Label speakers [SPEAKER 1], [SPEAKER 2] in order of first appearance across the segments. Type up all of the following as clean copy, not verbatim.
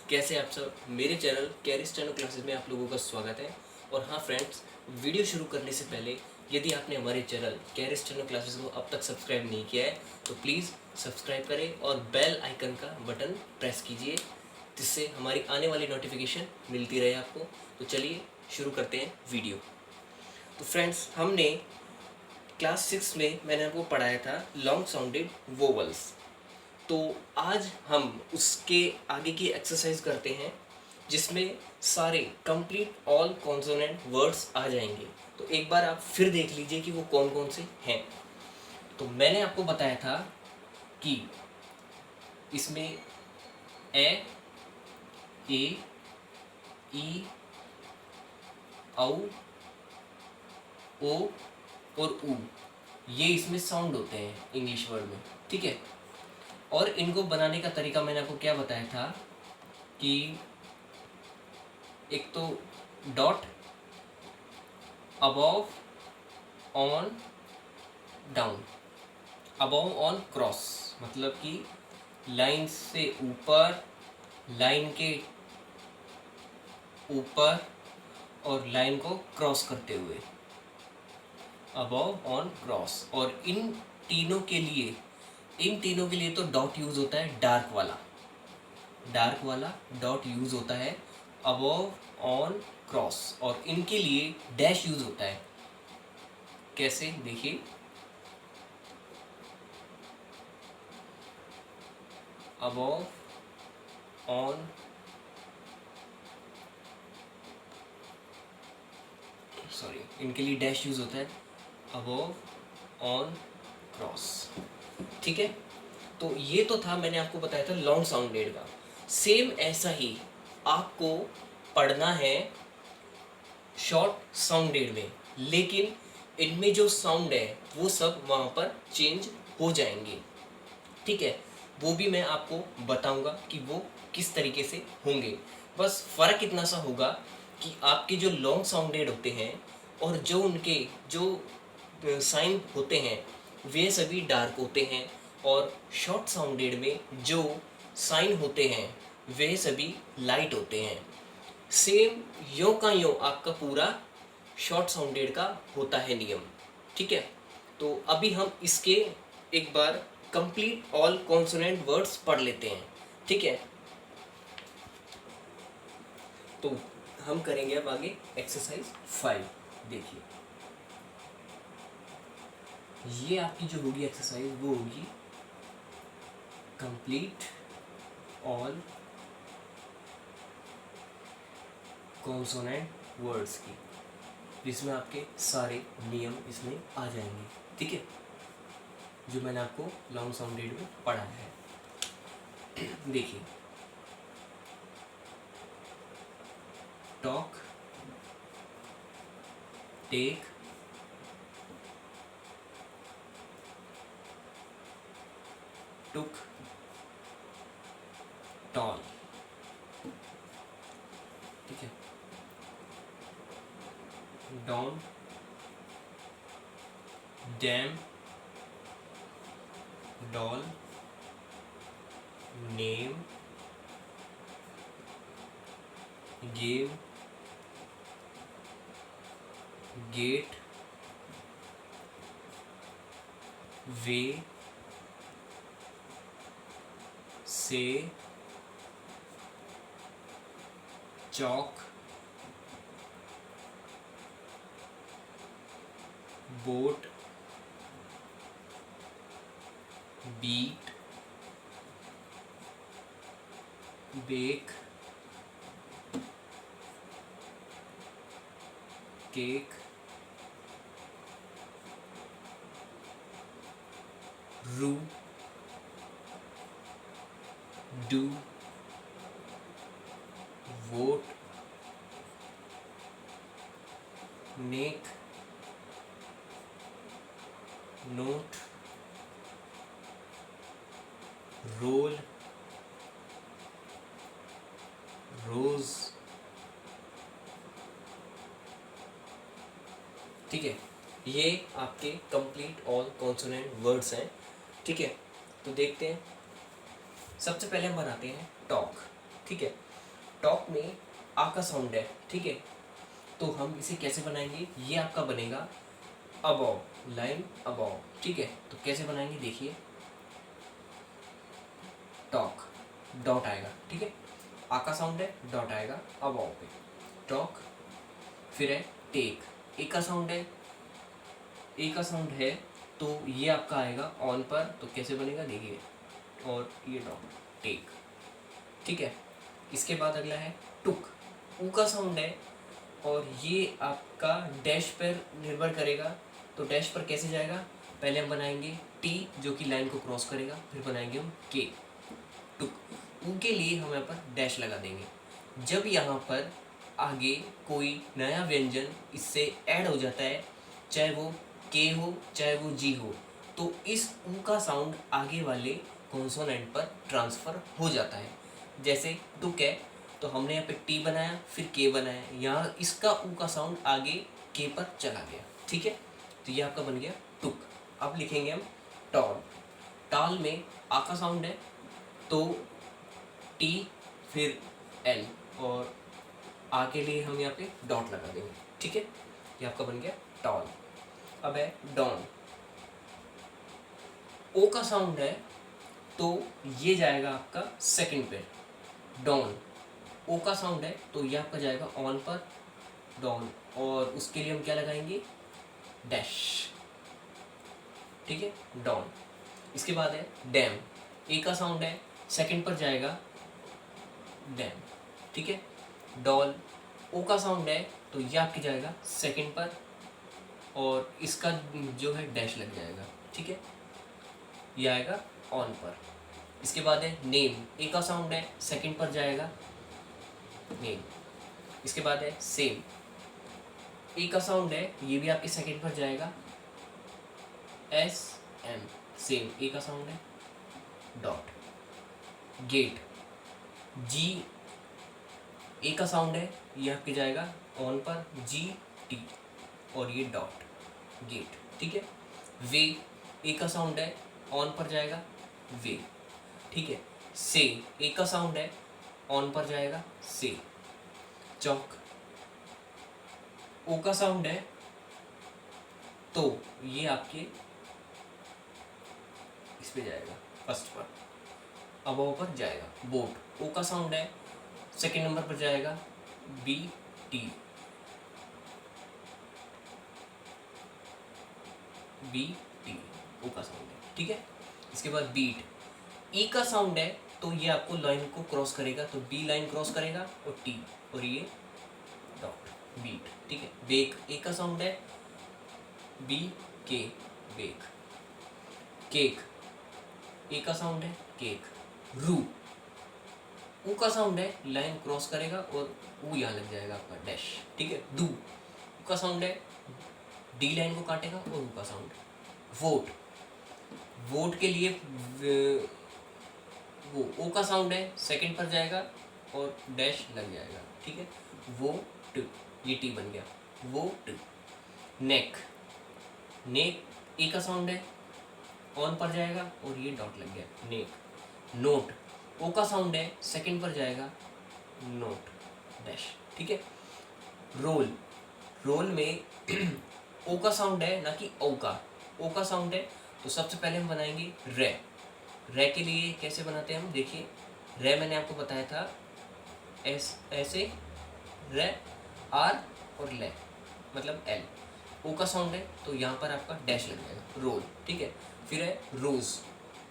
[SPEAKER 1] कैसे आप सब। मेरे चैनल कैरी स्टेनो क्लासेस में आप लोगों का स्वागत है। और हाँ फ्रेंड्स, वीडियो शुरू करने से पहले यदि आपने हमारे चैनल कैरी स्टेनो क्लासेस को अब तक सब्सक्राइब नहीं किया है तो प्लीज़ सब्सक्राइब करें और बेल आइकन का बटन प्रेस कीजिए, जिससे हमारी आने वाली नोटिफिकेशन मिलती रहे आपको। तो चलिए शुरू करते हैं वीडियो। तो फ्रेंड्स, हमने क्लास 6 में मैंने आपको पढ़ाया था लॉन्ग साउंडेड वोवल्स। तो आज हम उसके आगे की एक्सरसाइज करते हैं, जिसमें सारे कंप्लीट ऑल कॉन्सोनेंट वर्ड्स आ जाएंगे। तो एक बार आप फिर देख लीजिए कि वो कौन कौन से हैं। तो मैंने आपको बताया था कि इसमें ए, ई, औ, ओ और ऊ, ये इसमें साउंड होते हैं इंग्लिश वर्ड में, ठीक है। और इनको बनाने का तरीका मैंने आपको क्या बताया था कि एक तो dot, above, on, down. Above on cross मतलब कि लाइन से ऊपर, लाइन के ऊपर और लाइन को क्रॉस करते हुए, अबव ऑन क्रॉस। और इन तीनों के लिए तो डॉट यूज होता है, डार्क वाला डॉट यूज होता है अबव ऑन क्रॉस। और इनके लिए डैश यूज होता है। कैसे देखिए, अबव ऑन, इनके लिए डैश यूज होता है अबव ऑन क्रॉस, ठीक है। तो ये तो था, मैंने आपको बताया था लॉन्ग साउंडेड का। सेम ऐसा ही आपको पढ़ना है शॉर्ट साउंडेड में, लेकिन इनमें जो साउंड है वो सब वहाँ पर चेंज हो जाएंगे, ठीक है। वो भी मैं आपको बताऊंगा कि वो किस तरीके से होंगे। बस फ़र्क इतना सा होगा कि आपके जो लॉन्ग साउंडेड होते हैं और जो उनके जो साइन होते हैं वे सभी डार्क होते हैं, और शॉर्ट साउंडेड में जो साइन होते हैं वे सभी लाइट होते हैं। सेम यों का यों आपका पूरा शॉर्ट साउंडेड का होता है नियम, ठीक है। तो अभी हम इसके एक बार कंप्लीट ऑल कॉन्सोनेंट वर्ड्स पढ़ लेते हैं, ठीक है। तो हम करेंगे अब आगे एक्सरसाइज 5। देखिए, ये आपकी जो होगी एक्सरसाइज वो होगी कंप्लीट ऑल कॉन्सोनेंट वर्ड्स की, जिसमें आपके सारे नियम इसमें आ जाएंगे, ठीक है, जो मैंने आपको लॉन्ग साउंडेड में पढ़ाया है। देखिए, टॉक, टेक, टुक, टॉल, ठीक है। Don, dam, doll, name, gave, gate, way, say, chalk, boat, beat, bake, cake, rue, do, vote, neck, note, roll, rose, ठीक है। ये आपके कंप्लीट ऑल कॉन्सोनेंट वर्ड्स हैं, ठीक है। तो देखते हैं, सबसे पहले हम बनाते हैं टॉक, ठीक है। टॉक में आ का साउंड है, ठीक है, तो हम इसे कैसे बनाएंगे, ये आपका बनेगा अबव, लाइन अबव, ठीक है। तो कैसे बनाएंगे देखिए, टॉक डॉट आएगा, ठीक है, आ का साउंड है, डॉट आएगा अबव पे, टॉक। फिर है टेक, ए का साउंड है, ए का साउंड है, तो ये आपका आएगा ऑन पर, तो कैसे बनेगा देखिए, और ये डॉट टेक, ठीक है। इसके बाद अगला है टुक, ऊ का साउंड है, और ये आपका डैश पर निर्भर करेगा, तो डैश पर कैसे जाएगा, पहले हम बनाएंगे टी जो कि लाइन को क्रॉस करेगा, फिर बनाएंगे हम के, टुक। ऊ के लिए हम यहाँ पर डैश लगा देंगे। जब यहाँ पर आगे कोई नया व्यंजन इससे ऐड हो जाता है, चाहे वो के हो चाहे वो जी हो, तो इस ऊ का साउंड आगे वाले कॉन्सोनेंट पर ट्रांसफ़र हो जाता है। जैसे टुक है, तो हमने यहाँ पे टी बनाया, फिर के बनाया, यहाँ इसका ऊ का साउंड आगे के पर चला गया, ठीक है। तो ये आपका बन गया टुक। अब लिखेंगे हम टॉल, टाल में आ का साउंड है, तो टी फिर एल, और आ के लिए हम यहाँ पे डॉट लगा देंगे, ठीक है। ये आपका बन गया टॉल। अब है डॉन, ओ का साउंड है, तो ये जाएगा आपका सेकंड पे, डॉन। ओ का साउंड है, तो ये आपका जाएगा ऑन पर, डॉन, और उसके लिए हम क्या लगाएंगे, डैश, ठीक है, डॉन। इसके बाद है डैम, ए का साउंड है, सेकंड पर जाएगा डैम, ठीक है। डॉल, ओ का साउंड है, तो ये आपकी जाएगा सेकंड पर, और इसका जो है डैश लग जाएगा, ठीक है, ये आएगा ऑन पर। इसके बाद है नेम, ए का साउंड है, सेकंड पर जाएगा नेम। इसके बाद है सेम, ए का साउंड है, ये भी आपके सेकंड पर जाएगा एस एम, सेम, ए का साउंड है, डॉट। गेट, जी, ए का साउंड है, ये आपके जाएगा ऑन पर, जी टी, और ये डॉट, गेट, ठीक है। वे, ए का साउंड है, ऑन पर जाएगा वे, ठीक है। से, ए का साउंड है, ऑन पर जाएगा से। चौक, ओ का साउंड है, तो ये आपके इस पे जाएगा फर्स्ट पर, अबव पर जाएगा। बोट, ओ का साउंड है, सेकंड नंबर पर जाएगा बी टी, बी टी, ओ का साउंड है, ठीक है। इसके बाद बीट, ई का साउंड है, तो ये आपको लाइन को क्रॉस करेगा, तो बी लाइन क्रॉस करेगा, और टी, और ये डॉट, बीट, ठीक है। बेक, ए का साउंड है, बी के, बेक। केक, ए का साउंड है, केक। रू, ऊ का साउंड है, लाइन क्रॉस करेगा, और ऊ यहाँ लग जाएगा आपका डैश, ठीक है। दू, ऊ का साउंड है, डी लाइन को काटेगा, और ऊ का साउंड। वोट, वोट के लिए वो ओ का साउंड है, सेकंड पर जाएगा, और डैश लग जाएगा, ठीक है। वो ट, ये टी बन गया, वो ट। नेक, नेक, ए का साउंड है, ऑन पर जाएगा, और ये डॉट लग गया, नेक। नोट, ओ का साउंड है, सेकंड पर जाएगा, नोट, डैश, ठीक है। रोल, रोल में ओ का साउंड है, ना कि ओ का, ओ का साउंड है, तो सबसे पहले हम बनाएंगे रे। रे के लिए कैसे बनाते हैं हम देखिए, रे मैंने आपको बताया था ऐसे, रे, आर और ले, मतलब एल। ओ का साउंड है, तो यहाँ पर आपका डैश लग जाएगा, रोल, ठीक है। फिर है रोज,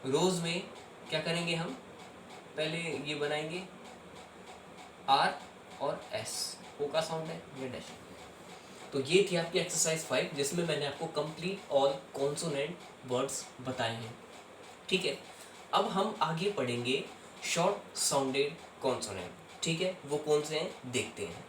[SPEAKER 1] रोज में क्या करेंगे हम, पहले ये बनाएंगे आर और एस, ओ का साउंड है, ये डैश। तो ये थी आपकी एक्सरसाइज 5, जिसमें मैंने आपको कंप्लीट ऑल कॉन्सोनेंट वर्ड्स बताए हैं, ठीक है। अब हम आगे पढ़ेंगे शॉर्ट साउंडेड कॉन्सोनेंट, ठीक है, वो कौन से हैं देखते हैं।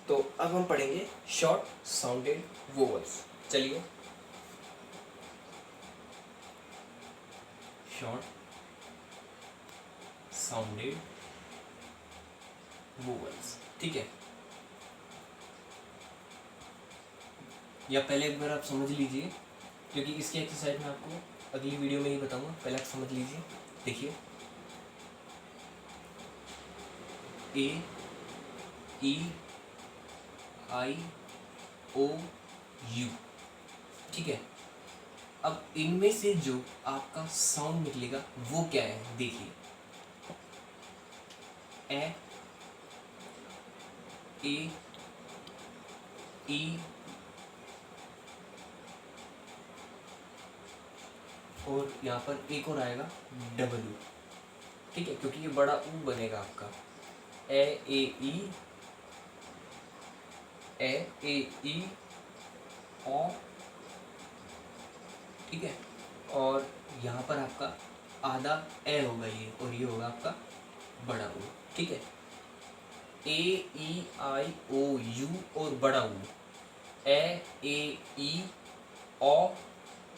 [SPEAKER 1] तो अब हम पढ़ेंगे शॉर्ट साउंडेड वोवल्स, चलिए। शॉर्ट साउंडेड वोवल्स, ठीक है, या पहले एक बार आप समझ लीजिए, क्योंकि इसकी एक्सरसाइज मैं आपको अगली वीडियो में ही बताऊंगा, पहले आप समझ लीजिए। देखिए ए ई आई ओ यू, ठीक है। अब इनमें से जो आपका साउंड निकलेगा वो क्या है, देखिए ए ई और यहाँ पर एक और आएगा डब्ल्यू, ठीक है, क्योंकि ये बड़ा ऊ बनेगा आपका। ए ई ओ, ठीक है। और यहाँ पर आपका आधा ए होगा ये, और ये होगा आपका बड़ा ऊ, ठीक है। ए ई आई ओ यू और बड़ा ऊ, ए ई ओ,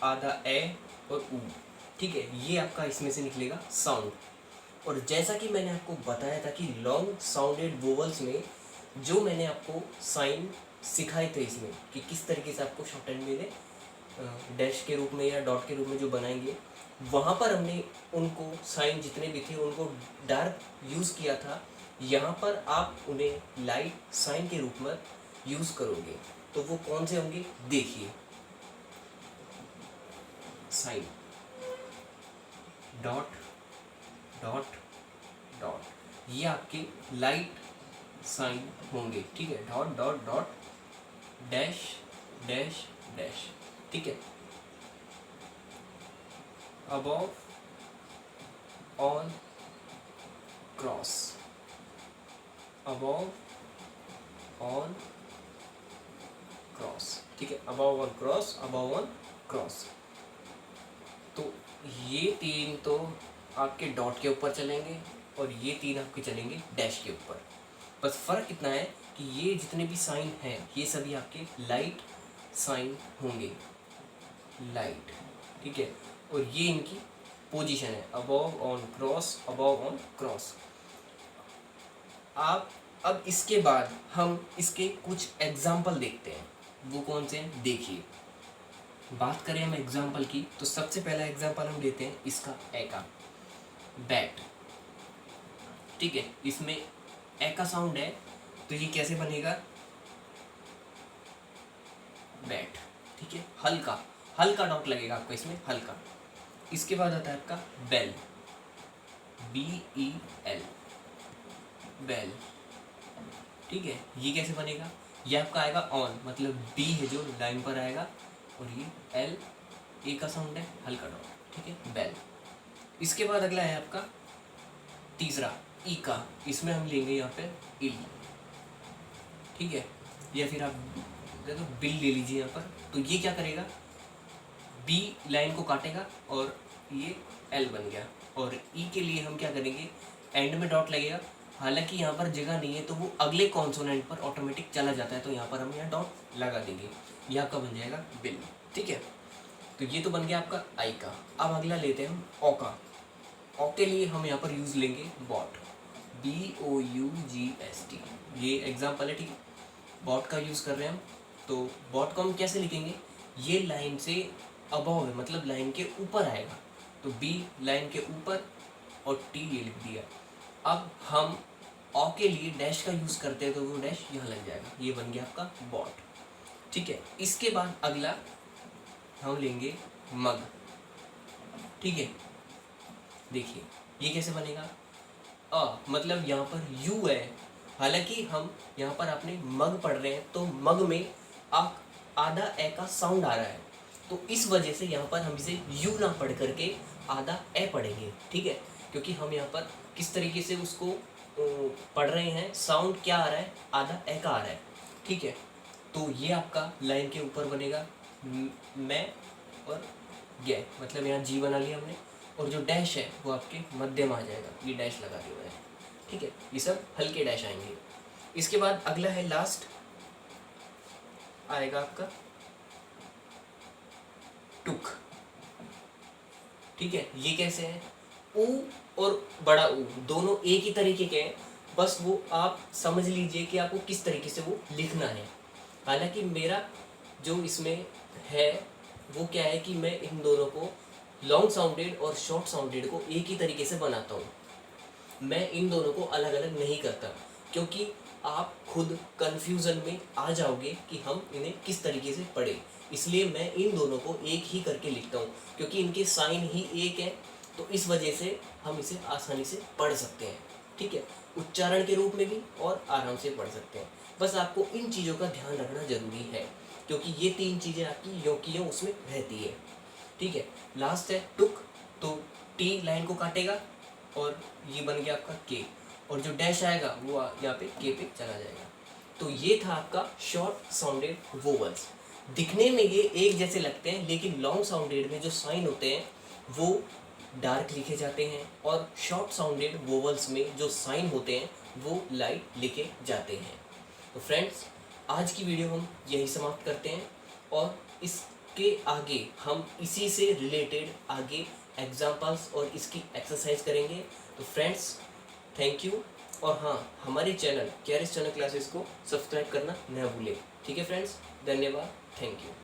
[SPEAKER 1] आधा ए और ऊ, ठीक है। ये आपका इसमें से निकलेगा साउंड। और जैसा कि मैंने आपको बताया था कि लॉन्ग साउंडेड वोवल्स में जो मैंने आपको साइन सिखाए थे इसमें कि किस तरीके से आपको शॉर्ट हैंड में डैश के रूप में या डॉट के रूप में जो बनाएंगे, वहाँ पर हमने उनको साइन जितने भी थे उनको डार्क यूज़ किया था। यहाँ पर आप उन्हें लाइट साइन के रूप में यूज़ करोगे, तो वो कौन से होंगे, देखिए साइन डॉट डॉट डॉट, ये आपके लाइट साइन होंगे, ठीक है। Dot dot dot, dash dash dash, ठीक है। Above, on, cross, above, on, cross, ठीक है। Above on cross, above on cross. तो ये तीन तो आपके डॉट के ऊपर चलेंगे और ये तीन आपके चलेंगे डैश के ऊपर। बस फ़र्क इतना है कि ये जितने भी साइन हैं ये सभी आपके लाइट साइन होंगे, लाइट, ठीक है। और ये इनकी पोजीशन है, above on cross, above on cross. आप अब इसके बाद हम इसके कुछ एग्जाम्पल देखते हैं, वो कौन से हैं, देखिए। बात करें हम एग्जाम्पल की, तो सबसे पहला एग्जाम्पल हम लेते हैं इसका ए का, बैट, ठीक है। इसमें ए का साउंड है, तो ये कैसे बनेगा, बैट, ठीक है। हल्का हल्का डॉट लगेगा आपको इसमें, हल्का। इसके बाद आता है आपका बेल, BEL, बेल, ठीक है। ये कैसे बनेगा, ये आपका आएगा ऑन, मतलब बी है जो लाइन पर आएगा, और ये एल, ए का साउंड है, हल्का डॉट, ठीक है, बेल। इसके बाद अगला है आपका तीसरा ई का, इसमें हम लेंगे यहाँ पे इल, ठीक है। या फिर आप तो बिल ले लीजिए यहाँ पर। तो ये क्या करेगा, बी लाइन को काटेगा और ये एल बन गया। और ई के लिए हम क्या करेंगे, एंड में डॉट लगेगा, हालांकि यहाँ पर जगह नहीं है तो वो अगले कॉन्सोनेंट पर ऑटोमेटिक चला जाता है, तो यहाँ पर हम यहाँ डॉट लगा देंगे, ये आपका बन जाएगा बिल, ठीक है। तो ये तो बन गया आपका आई का। अब अगला लेते हैं हम ओ का। ओ के लिए हम यहाँ पर यूज़ लेंगे बॉट, BOUGST, ये एग्जाम्पल है, ठीक है। बॉट का यूज़ कर रहे हैं हम, तो बॉट को हम कैसे लिखेंगे, ये लाइन से अबव है, मतलब लाइन के ऊपर आएगा, तो बी लाइन के ऊपर और टी ये लिख दिया। अब हम ओ के लिए डैश का यूज़ करते हैं, तो वो डैश यहाँ लग जाएगा, ये बन गया आपका बॉट, ठीक है। इसके बाद अगला हम लेंगे मग, ठीक है। देखिए ये कैसे बनेगा, मतलब यहाँ पर यू है, हालांकि हम यहाँ पर अपने मग पढ़ रहे हैं, तो मग में आधा ए का साउंड आ रहा है, तो इस वजह से यहाँ पर हम इसे यू ना पढ़ करके आधा ए पढ़ेंगे, ठीक है। क्योंकि हम यहाँ पर किस तरीके से उसको पढ़ रहे हैं, साउंड क्या आ रहा है, आधा ए का आ रहा है, ठीक है। तो ये आपका लाइन के ऊपर बनेगा मैं और गे, मतलब यहाँ जी बना लिया हमने, और जो डैश है वो आपके मध्य में आ जाएगा, ये डैश लगा दिया है, ठीक है। ये सब हल्के डैश आएंगे। इसके बाद अगला है लास्ट आएगा आपका टुक, ठीक है। ये कैसे है, ऊ और बड़ा ऊ दोनों एक ही तरीके के हैं, बस वो आप समझ लीजिए कि आपको किस तरीके से वो लिखना है। हालांकि मेरा जो इसमें है वो क्या है कि मैं इन दोनों को लॉन्ग साउंडेड और शॉर्ट साउंडेड को एक ही तरीके से बनाता हूँ। मैं इन दोनों को अलग अलग नहीं करता, क्योंकि आप खुद कन्फ्यूज़न में आ जाओगे कि हम इन्हें किस तरीके से पढ़ें। इसलिए मैं इन दोनों को एक ही करके लिखता हूँ, क्योंकि इनके साइन ही एक है, तो इस वजह से हम इसे आसानी से पढ़ सकते हैं। ठीक है, उच्चारण के रूप में भी और आराम से पढ़ सकते हैं। बस आपको इन चीज़ों का ध्यान रखना ज़रूरी है, क्योंकि ये 3 चीज़ें आपकी यों की यों उसमें रहती है। ठीक है, लास्ट है टुक। तो टी लाइन को काटेगा और ये बन गया आपका के, और जो डैश आएगा वो यहाँ पे के पे चला जाएगा। तो ये था आपका शॉर्ट साउंडेड वोवल्स। दिखने में ये एक जैसे लगते हैं, लेकिन लॉन्ग साउंडेड में जो साइन होते हैं वो डार्क लिखे जाते हैं, और शॉर्ट साउंडेड वोवल्स में जो साइन होते हैं वो लाइट लिखे जाते हैं। तो फ्रेंड्स, आज की वीडियो हम यही समाप्त करते हैं, और इसके आगे हम इसी से रिलेटेड आगे एग्जाम्पल्स और इसकी एक्सरसाइज करेंगे। तो फ्रेंड्स, थैंक यू। और हाँ, हमारे चैनल केआरएस चैनल क्लासेस को सब्सक्राइब करना न भूलें। ठीक है फ्रेंड्स, धन्यवाद, थैंक यू।